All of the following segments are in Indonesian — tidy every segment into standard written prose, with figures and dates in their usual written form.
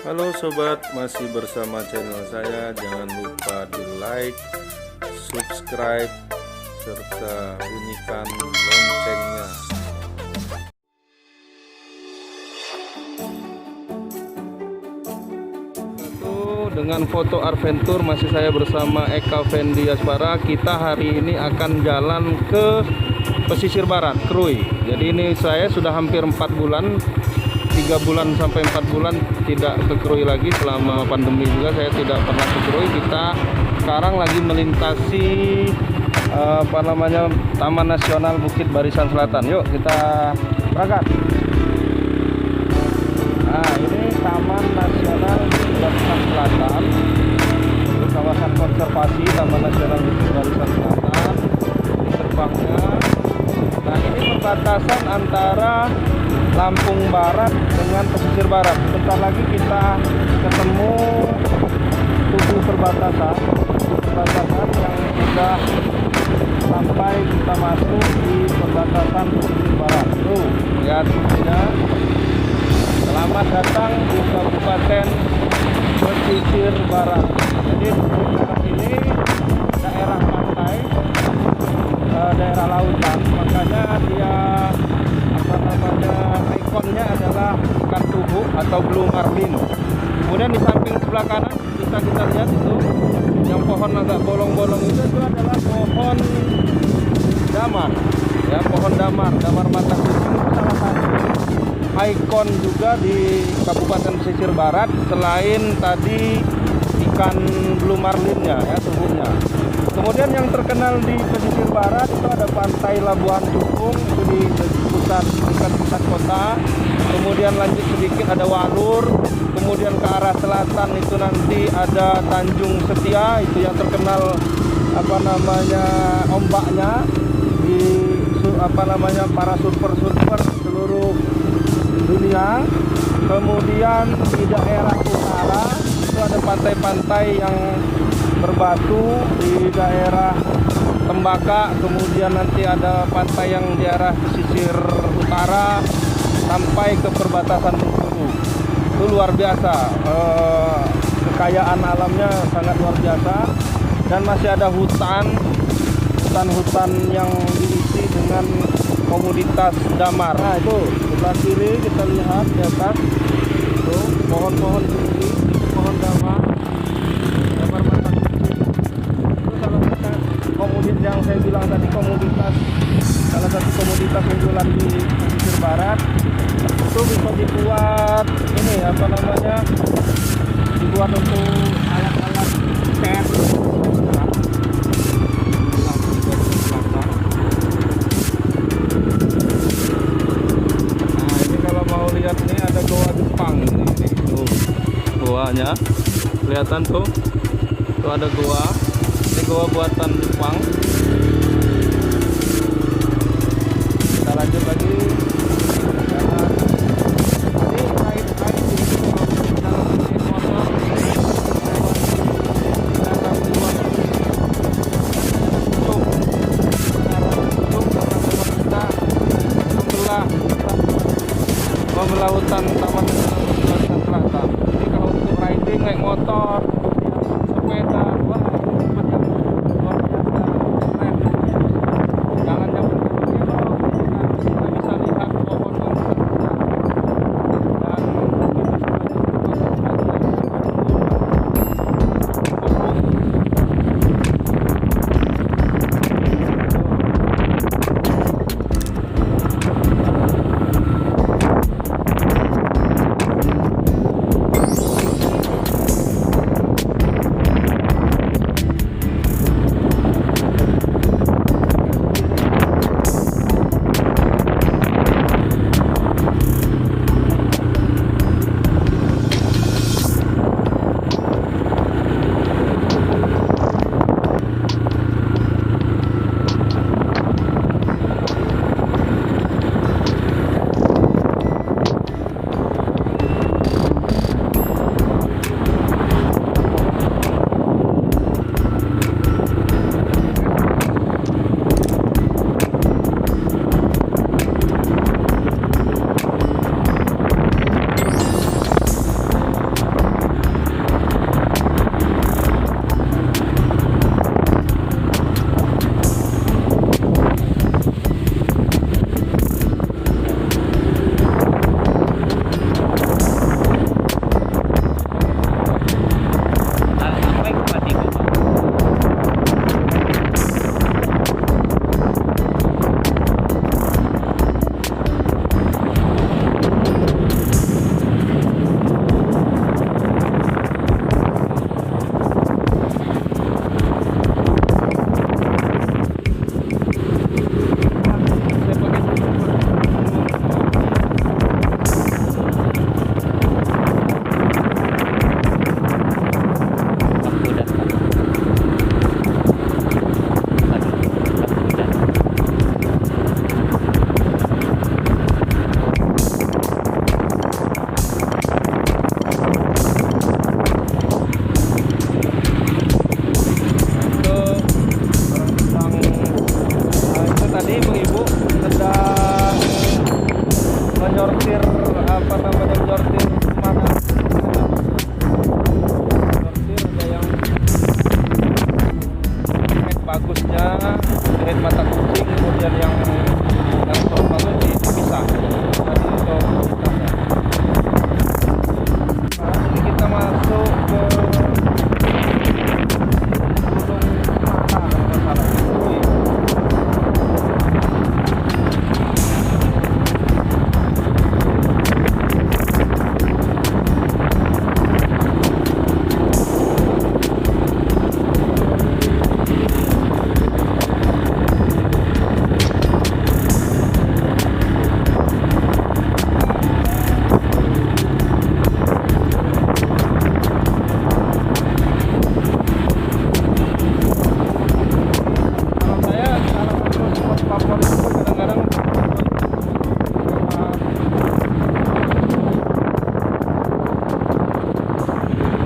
Halo sobat, masih bersama channel saya. Jangan lupa di like, subscribe, serta bunyikan loncengnya. Dengan foto adventure masih saya bersama Eka Fendi Aspara. Kita hari ini akan jalan ke pesisir barat, Krui. Jadi ini saya sudah hampir 4 bulan, 3 bulan sampai 4 bulan tidak ke Krui lagi. Selama pandemi juga saya tidak pernah ke Krui. Kita sekarang lagi melintasi Taman Nasional Bukit Barisan Selatan. Yuk kita berangkat. Nah, ini Taman Nasional Bukit Barisan Selatan, itu kawasan konservasi Taman Nasional Bukit Barisan Selatan. Ini gerbangnya. Nah, ini perbatasan antara Lampung Barat dengan pesisir barat. Sebentar lagi kita ketemu tubuh perbatasan yang sudah sampai kita masuk di perbatasan pesisir barat. Tuh, lihat ya. Selamat datang di Kabupaten Pesisir Barat. Jadi ini daerah pantai, daerah lautan, makanya dia ikonnya adalah ikan tugu atau blue marlin. Kemudian di samping sebelah kanan bisa kita lihat itu yang pohon agak bolong-bolong itu adalah pohon damar, ya, pohon damar mata kucing. Salah satu ikon juga di Kabupaten Pesisir Barat selain tadi ikan blue marlinnya, ya, tubuhnya. Kemudian yang terkenal di Pesisir Barat itu ada Pantai Labuhan Cukung, itu di pusat kota. Kemudian lanjut sedikit ada Walur. Kemudian ke arah selatan itu nanti ada Tanjung Setia, itu yang terkenal ombaknya di para surfer seluruh dunia. Kemudian di daerah utara itu ada pantai-pantai yang berbatu di daerah Tembaka. Kemudian nanti ada pantai yang di arah pesisir utara sampai ke perbatasan Bengkulu. Itu luar biasa, kekayaan alamnya sangat luar biasa. Dan masih ada hutan yang diisi dengan komoditas damar. Nah, itu sebelah kiri kita lihat di atas itu pohon-pohon tinggi, itu pohon damar mata kucing. Itu salah satu komoditas yang saya bilang tadi, salah satu komoditas unggulan di pesisir barat. Itu bisa dibuat dibuat untuk alat-alat cat. Lihat, ini ada goa Jepang ini tuh goanya kelihatan tuh ada goa. Ini goa buatan Jepang. Kita lanjut lagi. Ini air dalam motor membelah hutan Taman Nasional Barisan Selatan. Ini kalau untuk riding naik motor, sepeda, wah, tempat yang luar biasa keren. Jangan yang berkelok, kita bisa lihat pohon yang besar dan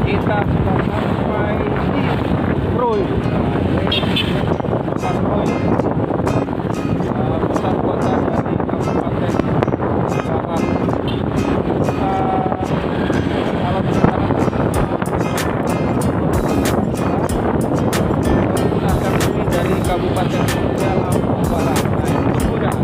kita sudah sampai di Krui. Nah, ini kota Krui, pusat kota dari Kabupaten Barat. Kalau sekarang menggunakan ini dari Kabupaten Lampung Barat. Nah, itu mudah.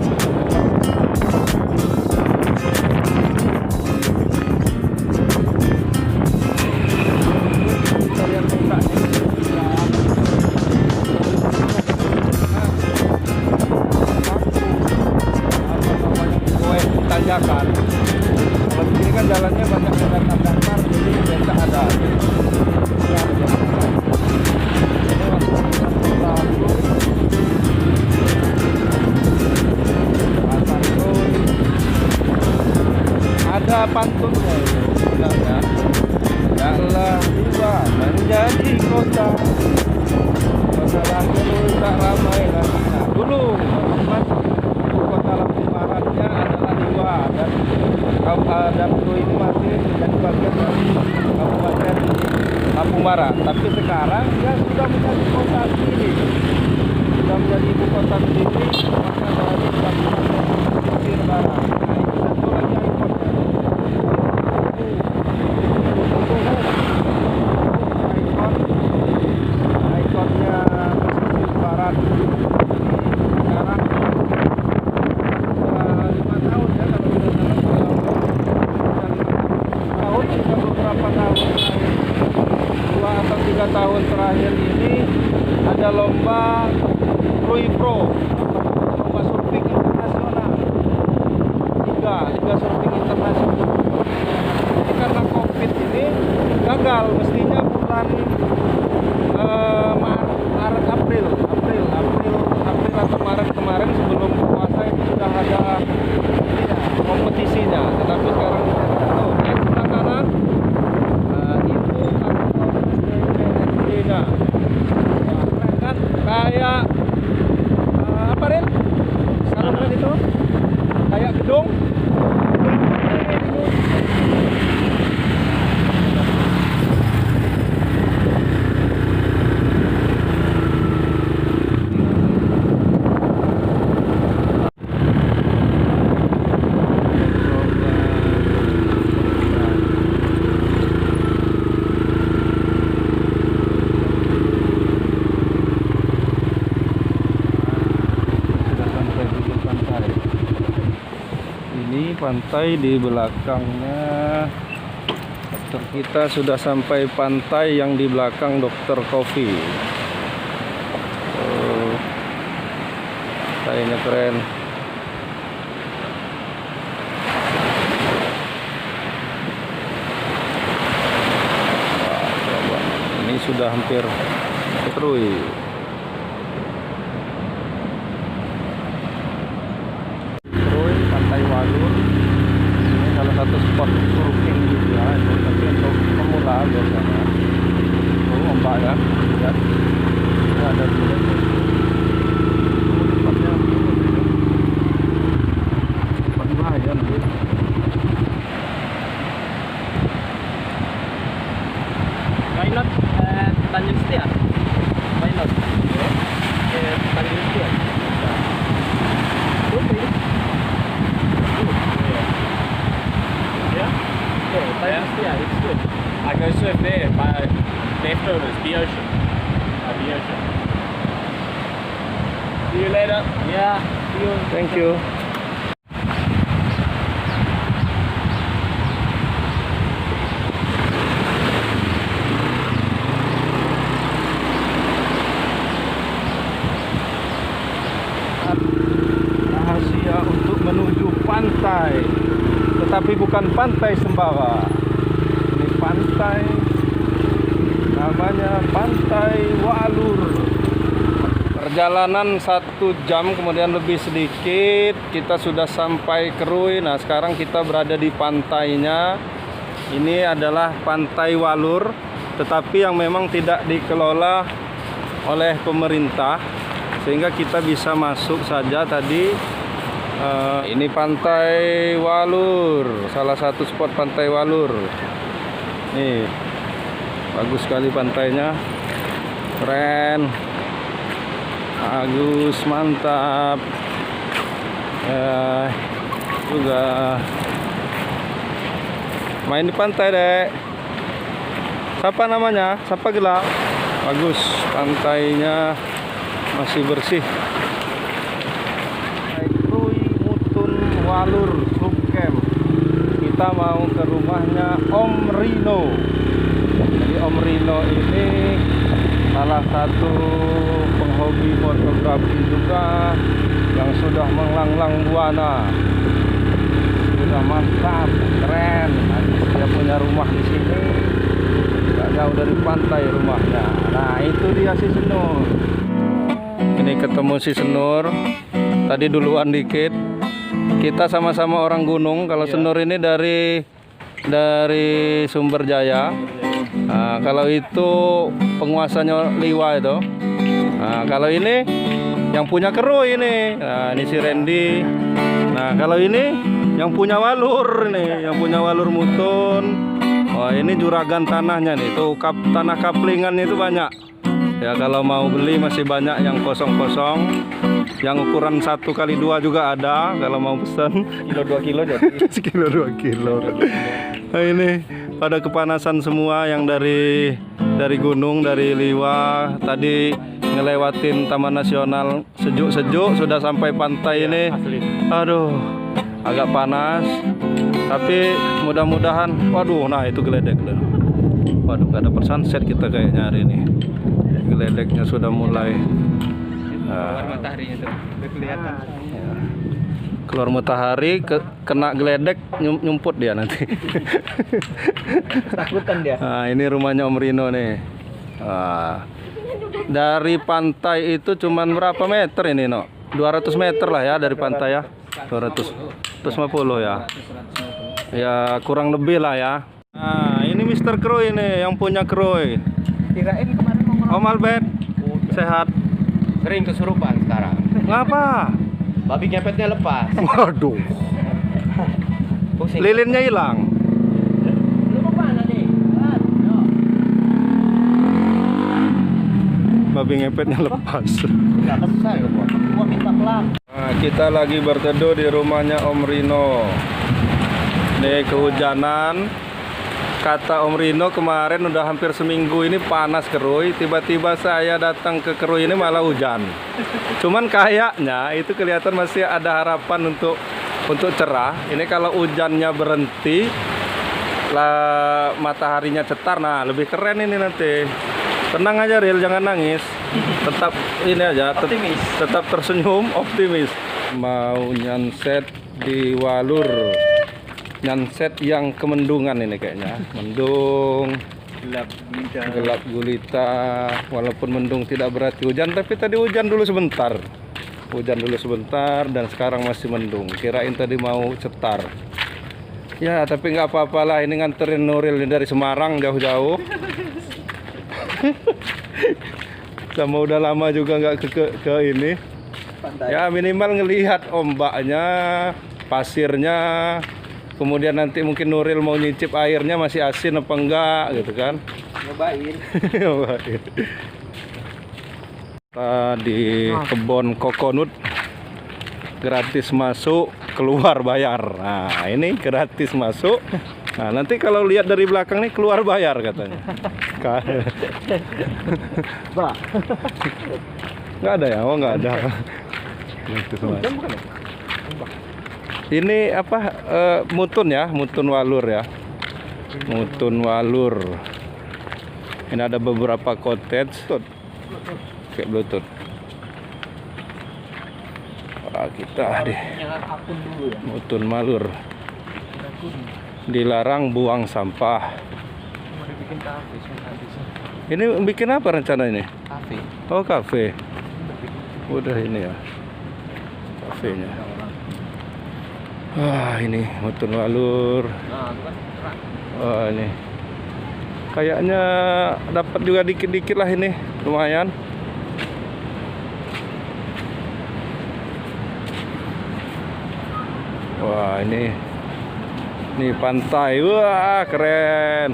Tanjakan. Kalau di sini kan jalannya banyak datar-datar, jadi biasa ada. Ada pantunnya itu, bilangnya. Janganlah tiba menjadi kota, setelah Krui tak ramai lagi. Nah, dulu kota Lampung Baratnya adalah Liwa, dan Krui ini masih menjadi bagian dari Kabupaten Lampung Barat. Tapi sekarang dia sudah menjadi kota sendiri, sudah menjadi ibu kota sendiri, maka dari Kabupaten Pesisir Barat. Nah, itu satu lagi ikonnya. Ikonnya Pesisir Barat. Sekarang 5 tahun ya, kalau tidak salah, tahun beberapa tahun terakhir, 2 atau 3 tahun terakhir ini ada lomba Krui Pro, lomba surfing internasional, Liga Surfing Internasional. Jadi karena COVID ini gagal, mestinya bulan Maret April atau Maret kemarin sebelum puasa itu sudah ada kompetisinya, tetapi sekarang kita tidak tahu. Lihat sebelah kanan, itu kantor DPRD-nya. Wah, keren kan? Kayak apa Rin? Sekarang kan itu kayak gedung. Pantai di belakangnya. Dokter kita sudah sampai pantai yang di belakang Dokter Coffee. Pantainya keren. Wah, ini sudah hampir Krui. Pantai Walur ini salah satu spot surfing juga, tapi untuk pemula biasanya. Ombak ya, lihat ini ada juga tempatnya, tempat bahaya nanti. Why not Tanjung Setia? Why not? Tanjung Setia. Okay. Yeah, it's good. I go surf there, but left over is the ocean. The ocean. See you later. Yeah, see you. Thank you. Rahasia untuk menuju pantai, tetapi bukan pantai Sembara. Ini pantai namanya Pantai Walur. Perjalanan 1 jam kemudian lebih sedikit kita sudah sampai Krui. Nah, sekarang kita berada di pantainya. Ini adalah Pantai Walur, tetapi yang memang tidak dikelola oleh pemerintah, sehingga kita bisa masuk saja tadi. Ini Pantai Walur, salah satu spot Pantai Walur. Nih, Bagus sekali pantainya. Keren. Bagus, mantap. Juga main di pantai, Dek. Siapa namanya? Siapa gelap? Bagus, pantainya masih bersih. Krui Mutun Walur Subcamp. Kita mau ke rumahnya Om Rino. Jadi Om Rino ini salah satu penghobi fotografi juga yang sudah melanglang buana. Sudah mantap, keren. Dia punya rumah di sini, gak jauh dari pantai rumahnya. Nah, itu dia si Senur. Ini ketemu si Senur. Tadi duluan dikit. Kita sama-sama orang gunung. Kalau Senur ini dari Sumber Jaya. Nah, kalau itu penguasanya Liwa itu. Nah, kalau ini yang punya Krui ini. Nah, ini si Randy. Nah, kalau ini yang punya Walur nih, yang punya Walur Mutun. Wah, ini juragan tanahnya nih. Tuh tanah kaplingannya itu banyak. Ya, kalau mau beli masih banyak yang kosong-kosong. Yang ukuran 1x2 juga ada kalau mau pesan. Kilo 2 kilo jadi. Sekilo 2 kilo. Nah, ini pada kepanasan semua yang dari gunung, dari Liwa. Tadi ngelewatin Taman Nasional sejuk-sejuk, sudah sampai pantai ini. Asli. Aduh, agak panas. Tapi mudah-mudahan, waduh, nah itu geledek. Waduh, gak ada sunset kita kayaknya hari ini. Geledeknya sudah mulai. Keluar mataharinya tuh, udah kelihatan. Ya. Keluar matahari, kena geledek, nyumput dia nanti. Takutan dia. Nah, ini rumahnya Om Rino nih. Nah, dari pantai itu cuman berapa meter ini, No? 200 meter lah ya dari pantai ya. 250 ya. Ya kurang lebih lah ya. Nah, ini Mr. Krui ini yang punya Krui. Kirain kemarin mau Om Albert, sehat? sering kesurupan sekarang. Ngapa? Babi ngepetnya lepas. Waduh. Pusing. Lilinnya hilang. Lu mau mana nih? Babi ngepetnya lepas. Enggak besar ya, gua minta pelan. Nah, kita lagi berteduh di rumahnya Om Rino. Nih kehujanan. Kata Om Rino kemarin udah hampir seminggu ini panas Krui. Tiba-tiba saya datang ke Krui ini malah hujan. Cuman kayaknya itu kelihatan masih ada harapan untuk cerah. Ini kalau hujannya berhenti, lah mataharinya cetar, nah lebih keren ini nanti. Tenang aja Ril, jangan nangis. Tetap ini aja, Optimis. tetap tersenyum, optimis. Mau nyanset di Walur. Nyanset yang kemendungan ini kayaknya. Mendung, gelap gulita. Walaupun mendung tidak berarti hujan, tapi tadi hujan dulu sebentar. Hujan dulu sebentar dan sekarang masih mendung. Kirain tadi mau cetar. Ya, tapi nggak apa-apalah, ini nganterin Nuril ini dari Semarang jauh-jauh. Sama udah lama juga nggak ke ini. Ya minimal ngelihat ombaknya, pasirnya. Kemudian nanti mungkin Nuril mau nyicip airnya masih asin apa enggak gitu kan. Nyobain. Di kebun kokonut gratis masuk, keluar bayar. Nah, ini gratis masuk. Nah, nanti kalau lihat dari belakang nih keluar bayar katanya. Bah. Nggak ada ya? Oh, nggak ada. Gratis masuk. Ini apa? Mutun ya, Mutun Walur ya. Mutun Walur. Ini ada beberapa cottage. Kayak Bluetooth. Wah, kita deh. Akun dulu ya. Mutun Walur. Dilarang buang sampah. Mau dibikin kafe sih. Ini bikin apa rencana ini? Kafe. Oh, kafe. Udah ini ya. Kafenya. Wah, ini Mutun Walur. Nah, itu kan terang. Wah, ini kayaknya dapat juga dikit-dikit lah ini, lumayan. Wah, ini pantai. Wah, keren.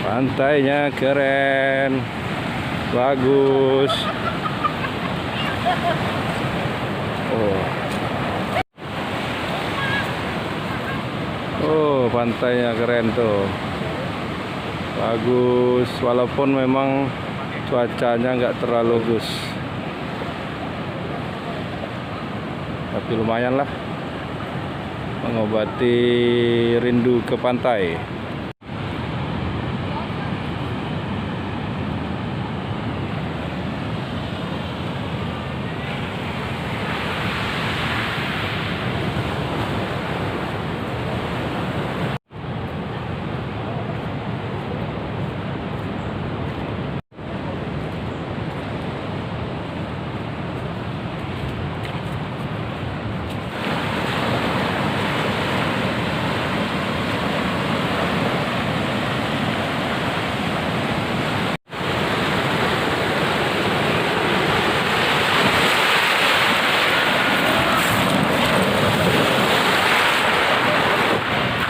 Pantainya keren, bagus. Oh, pantainya keren tuh, bagus. Walaupun memang cuacanya nggak terlalu bagus, tapi lumayan lah mengobati rindu ke pantai.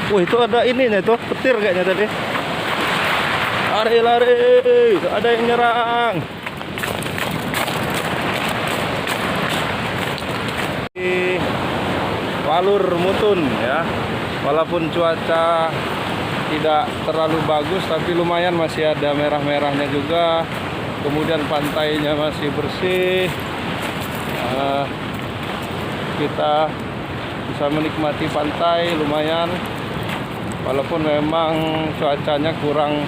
Wah, itu ada ininya tuh, petir kayaknya tadi. Lari, ada yang nyerang. Walur Mutun ya. Walaupun cuaca tidak terlalu bagus, tapi lumayan masih ada merah-merahnya juga. Kemudian pantainya masih bersih. Kita bisa menikmati pantai lumayan, walaupun memang cuacanya kurang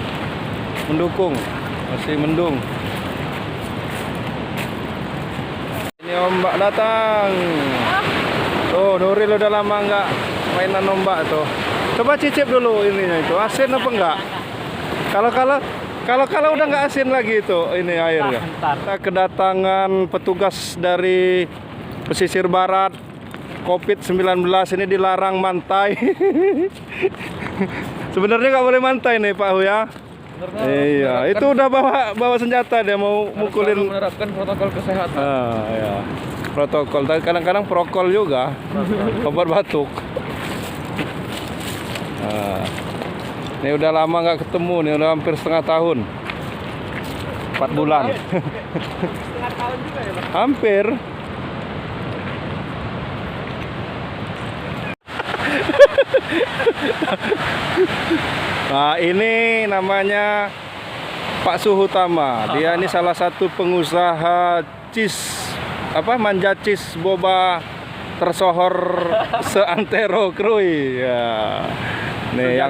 mendukung, masih mendung. Ini ombak datang. Tuh, Nuril udah lama nggak mainan ombak tuh. Coba cicip dulu ininya itu, asin apa enggak? Kalau udah nggak asin lagi itu ini airnya. Kita kedatangan petugas dari pesisir barat. COVID-19 ini dilarang mantai. Sebenarnya nggak boleh mantai nih Pak Hu ya. Iya, itu udah bawa senjata dia mau mukulin. Menerapkan protokol kesehatan. Ya. Protokol, tapi kadang-kadang prokol juga. Obat batuk. Ini udah lama nggak ketemu nih, udah hampir setengah tahun. 4 bulan. Setengah tahun juga ya, Pak? Hampir. Nah, ini namanya Pak Suhutama. Dia ini salah satu pengusaha manja cheese boba tersohor seantero Krui. Ya. Nih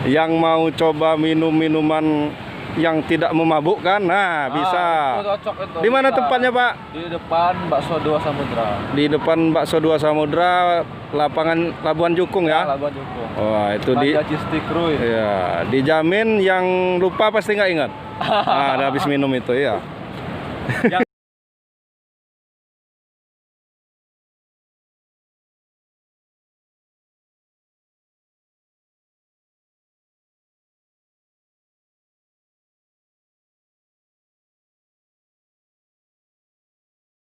yang mau coba minum-minuman yang tidak memabukkan, nah bisa. Itu cocok itu. Di mana Bisa. tempatnya Pak? Di depan Bakso Dua Samudra. Di depan Bakso Dua Samudra, lapangan Labuan Jukung ya. Labuan Jukung. Wah, itu di Manja Cheese Stick Krui. ya, dijamin yang lupa pasti nggak ingat. Nah, udah habis minum itu ya.